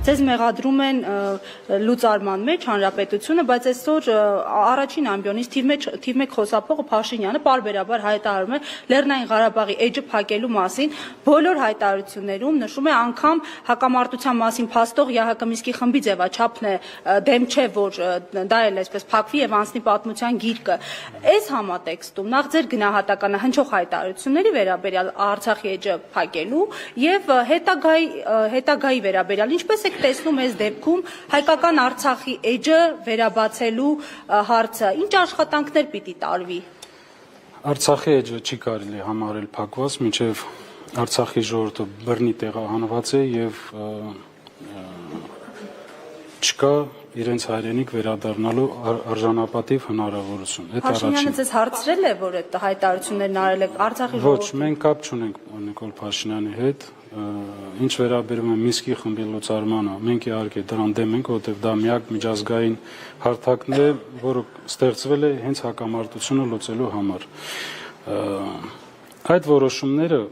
ձեզ մեղադրում են լուծարման մեջ հանրապետությունը, բայց այսօր առաջին ամբիոնից թիվ 1 խոսափողը Փաշինյանը պարբերաբար հայտարարում է Լեռնային Ղարաբաղի էջը փակելու մասին, բոլոր հայտարարություններում նշում է անգամ հակամարտության մասին փաստող ԵԱՀԿ Մինսկի խմբի ձևաչափն է դեմ չէ, որ դա էլ այսպես փակվի եւ անցնի պատմության գիրկը։ Այս համատեքստում նախ ձեր գնահատականը հնչող հայտարարությունների վերաբերյալ Արցախի էջը փակելու եւ հետագայի վերաբերյալ ինչպես եք տեսնում այս դեպքում հայկական Արցախի էջը վերաբացելու հարցը, ինչ աշխատանքներ պիտի տարվի։ Արցախի էջը չի կարելի համարել փակված, մինչև Արցախի ժողովուրդը բռնի տեղահանված է եւ չկա իրենց հայրենիք վերադառնալու արժանապատիվ հնարավորություն։ Փաշինյանը ձեզ հարցրել է, որ այդ հայտարարություններն արել եք Արցախի ժողովրդին։ Ոչ, մենք կապ չունենք Նիկոլ Փաշինյանի հետ, ինչ վերաբերում է Մինսկի խմբի լուծարմանը, մենք իհարկե դրան դեմ ենք, որովհետև դա միակ միջազգային հարթակն է, որը ստեղծվել է հենց հակամարտությունը լուծելու համար։ Այդ որոշումները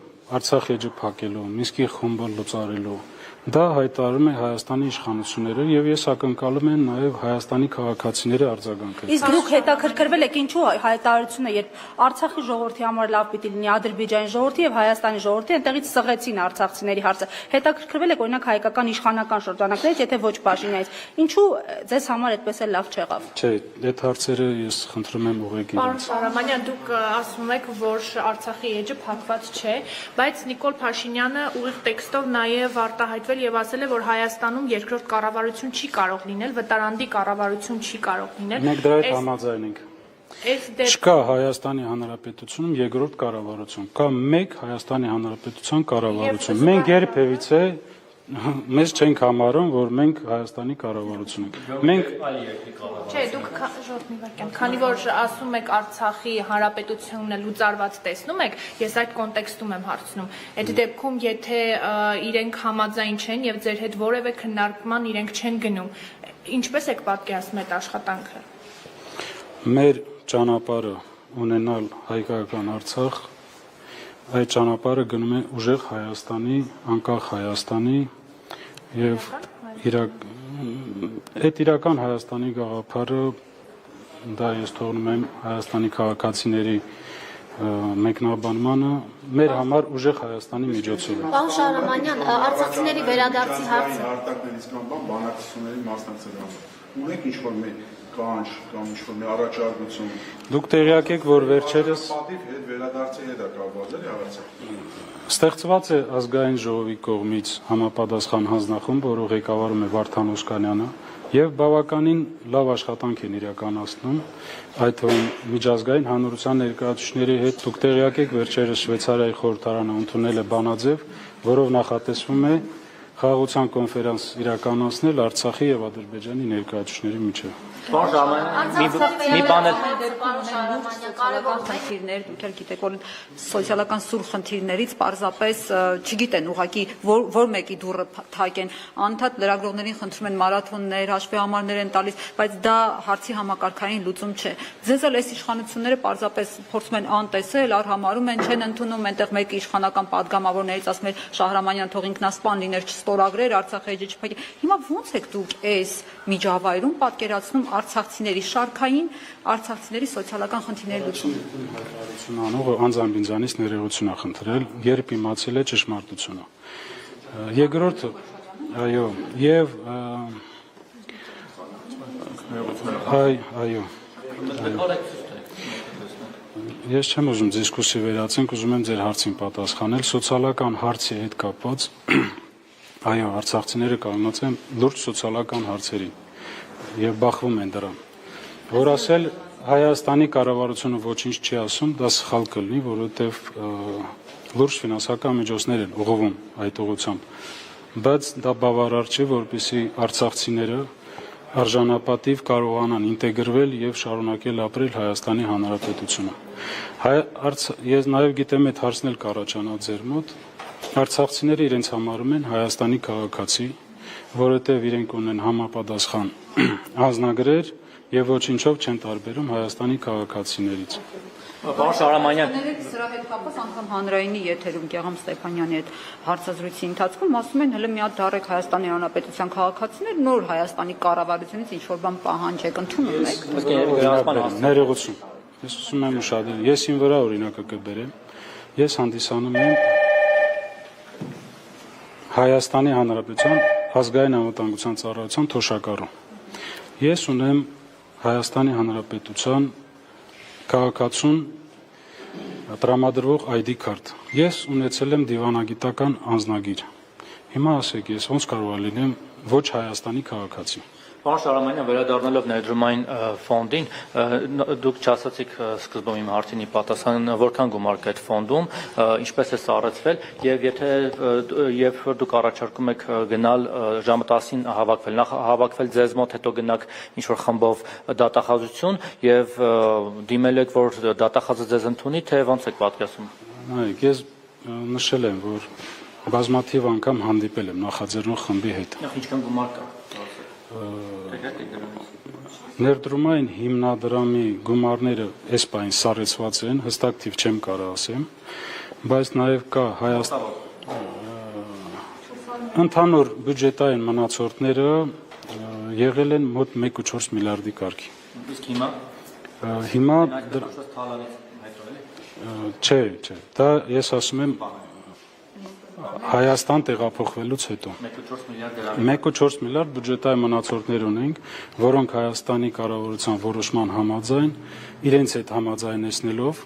Արցախի էջը փակելու, Մինսկի խումբը լուծարելու դա հայտարարում է Հայաստանի իշխանությունները եւ ես ակնկալում եմ նաեւ Հայաստանի քաղաքացիների արձագանքը։ Իսկ դուք հետաքրքրվել եք ինչու հայտարարությունը, երբ Արցախի ժողովրդի համար լավ պիտի լինի Ադրբեջանի ժողովրդի եւ Հայաստանի ժողովրդի, այնտեղից սղեցին արցախցիների հարցը։ Հետաքրքրվել եք օրինակ հայկական իշխանական շրջանակներից, եթե ոչ Փաշինյանից, ինչու ձեզ համար այդպես էլ լավ չեղավ։ Չէ, այդ հարցերը ես խնդրում եմ ուղղակի։ Պարոն Սարամանյան, դուք ասում եք, որ Արցախի էջը փակված չէ, բայց Նիկոլ Փաշինյանը ուղիղ տեքստով նաեւ արտահայտվել եւ ասել է, որ Հայաստանում երկրորդ կառավարություն չի կարող լինել, վտարանդի կառավարություն չի կարող լինել։ Մենք դրա հետ համաձայն ենք։ Չկա Հայաստանի Հանրապետությունում երկրորդ կառավարություն, կա մեկ Հայաստանի Հանրապետության կառավարություն։ Մենք երբևիցե մեզ չենք համարում, որ մենք Հայաստանի կառավարություն ենք։ Մենք Չէ, դուք ժողովրդի վարքյան, քանի որ ասում եք Արցախի Հանրապետությունը լուծարված տեսնում եք, ես այդ կոնտեքստում եմ հարցնում։ Այդ դեպքում, եթե իրենք համաձայն չեն եւ ձեր հետ որևէ քննարկման իրենք չեն գնում, ինչպես եք պատկերացնում այդ աշխատանքը։ Մեր ճանապարհը ունենալ հայկական Արցախ, այդ ճանապարհը գնում է ուժեղ Հայաստանի, անկախ Հայաստանի եւ այդ իրական Հայաստանի գաղափարը դա ես թողնում եմ Հայաստանի քաղաքացիների մեկնաբանմանը մեր համար ուժեղ Հայաստանի միջոցով։ Պարոն Շահրամանյան, արցախցիների վերադարձի հարցը արտակներից կամ բանակցությունների մասնակցելու ունեք ինչ-որ մի կանչ կամ ինչ-որ մի առաջարկություն։ Դուք տեղյակ եք, որ վերջերս պատիվ հետ վերադարձի հետ է կապված էլի Արցախ։ Ստեղծված է ազգային ժողովի կողմից համապատասխան հանձնախումբ, որը ղեկավարում է Վարդան Օսկանյանը, եւ բավականին լավ աշխատանք են իրականացնում, այդ թվում միջազգային հանրության ներկայացուցիչների հետ։ Դուք տեղյակ եք, վերջերս Շվեյցարիայի խորհրդարանը ընդունել է բանաձև, որով նախատեսվում է խաղաղության կոնֆերանս իրականացնել Արցախի եւ Ադրբեջանի ներկայացուցիչների միջեւ։ Մի բան է կարևոր խնդիրներ, դուք էլ գիտեք, որ սոցիալական սուր խնդիրներից պարզապես չգիտեն ուղղակի որ մեկի դուռը թակեն, անդադ լրագրողներին խնդրում են մարաթոններ, հաշվեհամարներ են տալիս, բայց դա հարցի համակարգային լուծում չէ։ Ձեզ էլ այս իշխանությունները պարզապես փորձում են անտեսել, արհամարում են, չեն ընդունում, այնտեղ մեկը իշխանական падգամավորներից ասում է Շահրամանյան թող ինքնասպան լիներ, չստորագրեր Արցախի էջը չփակի։ Հիմա ո՞նց եք դուք այս միջավայրում պատկերացնում արցախցիների շարքային, արցախցիների սոցիալական խնդիրների լուծումը։ Անողը անձամբ ինձանից ներողություն է խնդրել, երբ իմացել է ճշմարտությունը։ Երկրորդը, այո, եւ այո։ Ես չեմ ուզում դիսկուսիա վերացնենք, ուզում եմ ձեր հարցին պատասխանել սոցիալական հարցի հետ կապված։ Այո, արցախցիները կանգնած են լուրջ սոցիալական հարցերին եւ բախվում են դրան։ Որ ասել Հայաստանի կառավարությունը ոչինչ չի ասում, դա սխալ կլինի, որովհետեւ լուրջ ֆինանսական միջոցներ են ուղղվում այդ ուղղությամբ։ Բայց դա բավարար չէ, որպեսզի արցախցիները արժանապատիվ կարողանան ինտեգրվել եւ շարունակել ապրել Հայաստանի Հանրապետությունը։ Ես նաեւ գիտեմ այդ հարցն էլ կառաջանա ձեր մոտ։ Արցախցիները իրենց համարում են Հայաստանի քաղաքացի, որովհետև իրենք ունեն համապատասխան անձնագրեր եւ ոչինչով չեն տարբերում Հայաստանի քաղաքացիներից։ Պարոն Շահրամանյան, Սրա հետ կապված անգամ հանրայինի եթերում Գեգամ Ստեփանյանի հետ հարցազրույցի ընթացքում ասում են հələ մի հատ դարեք Հայաստանի Հանրապետության քաղաքացիներ նոր Հայաստանի կառավարությունից ինչ որ բան պահանջեք ընդունում եք։ Ներողություն։ Ես ուզում եմ ուշադրել, ես ին վրա օրինակը կբերեմ։ Ես հանդիսանում եմ Հայաստանի Հանրապետության ազգային անվտանգության ծառայության թոշակառու։ Ես ունեմ Հայաստանի Հանրապետության քաղաքացուն տրամադրվող ID քարտ։ Ես ունեցել եմ դիվանագիտական անձնագիր։ Հիմա ասեք, ես ոնց կարող եմ լինեմ ոչ Հայաստանի քաղաքացի։ Պարոն Շահրամանյան, վերադառնալով ներդրումային ֆոնդին, դուք չասացիք սկզբում իմ հարցին պատասխան, որքան գումար կա այդ ֆոնդում, ինչպես է սառեցվել, եւ դուք առաջարկում եք գնալ ժամը 10-ին հավաքվել, նախ հավաքվել ձեզ մոտ, հետո գնաք ինչ-որ խմբով դատախազություն եւ դիմել եք, որ դատախազը ձեզ ընդունի, թե ոնց եք պատկերացնում։ Նայեք, ես նշել եմ, որ բազմաթիվ անգամ հանդիպել եմ նախաձեռնող խմբի հետ։ Նախ ինչքան գումար կա։ Ներդրումային հիմնադրամի գումարները այս պահին սառեցված են, հստակ թիվ չեմ կարող ասեմ, բայց նաև կա ընդհանուր բյուջետային մնացորդները եղել են մոտ 1.4 միլիարդի կարգի։ Իսկ հիմա։ Հիմա չէ, դա ես ասում եմ Հայաստան տեղափոխվելուց հետո 1.4 միլիարդ բյուջետային մնացորդներ ունենք, որոնք Հայաստանի կառավարության որոշման համաձայն իրենց հետ համաձայնեցնելով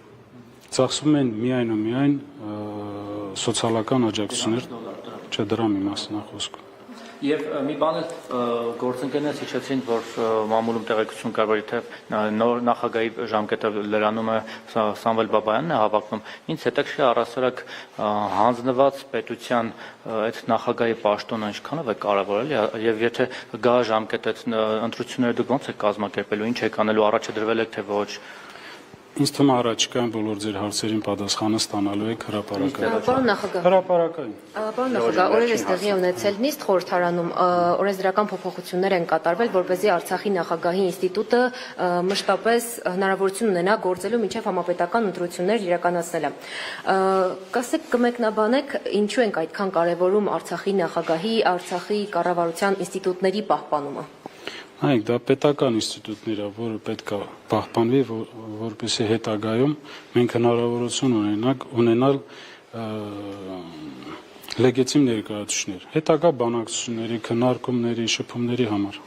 ծախսում են միայն ու միայն սոցիալական աջակցություններ, չէ դրամի մասին է խոսքը։ Եվ մի բան էլ գործընկերներս հիշեցին, որ մամուլում տեղեկություն կար, որ եթե նոր նախագահի ժամկետը լրանում է Սամվել Բաբայանն է հավակնում, ինձ հետաքրքիր առասարակ հանձնված պետության այդ նախագահի պաշտոնը ինչքանով է կարևորել եւ եթե գա ժամկետը ընտրությունները դուք ոնց եք կազմակերպելու, ինչ եք անելու, առաջ դրվել եք թե ոչ։ Ինձ թվում է առաջիկայում բոլոր ձեր հարցերին պատասխանը ստանալու եք հրապարակային։ Պարոն նախագահ։ Հրապարակային։ Պարոն նախագահ, օրերս տեղի ունեցել նիստ խորհրդարանում օրենսդրական փոփոխություններ են կատարվել, որպեսզի Արցախի նախագահի ինստիտուտը մշտապես հնարավորություն ունենա գործելու մինչև համապետական ընտրություններ իրականացնելը։ Կասեք կմեկնաբանեք, ինչու ենք այդքան կարևորում Արցախի նախագահի, Արցախի կառավարության ինստիտուտների պահպանումը։ Այո, դա պետական ինստիտուտներ է, որը պետք է պահպանվի, որպեսզի հետագայում մենք հնարավորություն ունենալ լեգիտիմ ներկայացուցիչներ, հետագա բանակցությունների, քննարկումների, շփումների համար։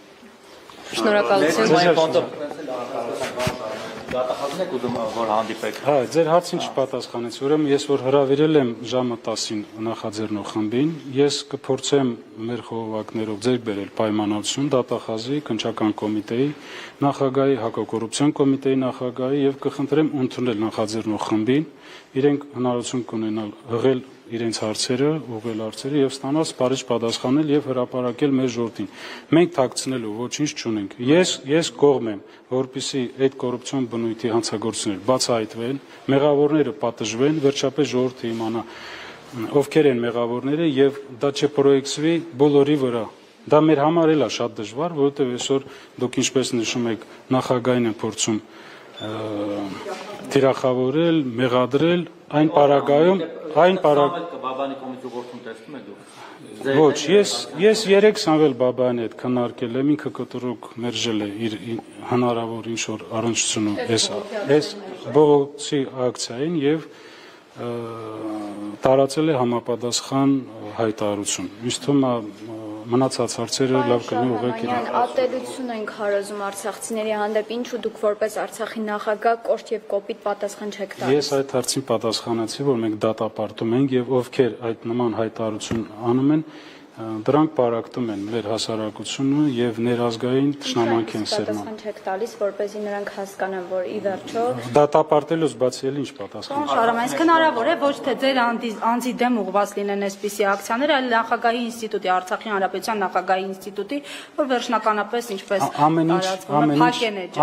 Շնորհակալություն։ Դատախազն եք ուզում որ հանդիպեք։ Հա, ձեր հարցին չպատասխանեց, ուրեմն ես որ հրավիրել եմ ժամը 10-ին նախաձեռնող խմբին, ես կփորձեմ մեր խորհրդակներով ձեռք բերել պայմանավորություն դատախազի, քննչական կոմիտեի նախագահի, հակակոռուպցիոն կոմիտեի նախագահի եւ կխնդրեմ ընդունել նախաձեռնող խմբին, իրենք հնարավորություն կունենալ հղել իրենց հարցերը, ուղղել հարցերը եւ ստանալ սպառիչ պատասխանել եւ հրապարակել մեր ժողովրդին։ Մենք թաքցնելու ոչինչ չունենք։ Ես կողմ եմ, որպեսզի այդ կոռուպցիոն բնույթի հանցագործությունները բացահայտվեն, մեղավորները պատժվեն, վերջապես ժողովուրդը իմանա ովքեր են մեղավորները եւ դա չպրոյեկցվի բոլորի վրա։ Դա մեր համար էլ է շատ դժվար, որովհետեւ այսօր դուք ինչպես նշում եք, նախագահին են փորձում թիրախավորել, մեղադրել, այն պարագայում, Բաբանի կողմից ուղղորդում տեսնում եք դուք։ Ոչ, ես 3 Սամվել Բաբայանի հետ քննարկել եմ, ինքը կտրուկ մերժել է իր հնարավոր ինչ-որ առնչությունը այս բողոքի ակցիային եւ տարածել է համապատասխան հայտարարություն։ Ինձ թվում է մնացած հարցերը լավ կլինի ուղղեք իրեն։ Ատելություն ենք հարազում արցախցիների հանդեպ, ինչու դուք որպես Արցախի նախագահ կոշտ եւ կոպիտ պատասխան չեք տալիս։ Ես այդ հարցին պատասխանեցի, որ մենք դատապարտում ենք եւ ովքեր այդ նման հայտարարություն անում են, դրանք պարակտում են մեր հասարակությունը եւ ներազգային թշնամանքի են սերման։ Պատասխան չեք տալիս, որպեսզի նրանք հասկանան, որ ի վերջո Դատապարտելուց բացի էլ ինչ պատասխան։ Շարամայից հնարավոր է ոչ թե ձեր անձի դեմ ուղղված լինեն այսպիսի ակցիաներ, այլ նախագահի ինստիտուտի, Արցախի հանրապետության նախագահի ինստիտուտի, որ վերջնականապես ինչպես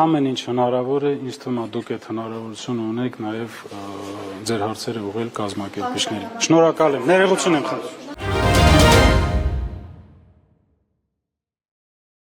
ամեն ինչ հնարավոր է, ինձ թվում է դուք այդ հնարավորությունը ունեք նաեւ ձեր հարցերը ուղղել կազմակերպիչներին։ Շնորհակալ եմ, ներողություն եմ խնդրում։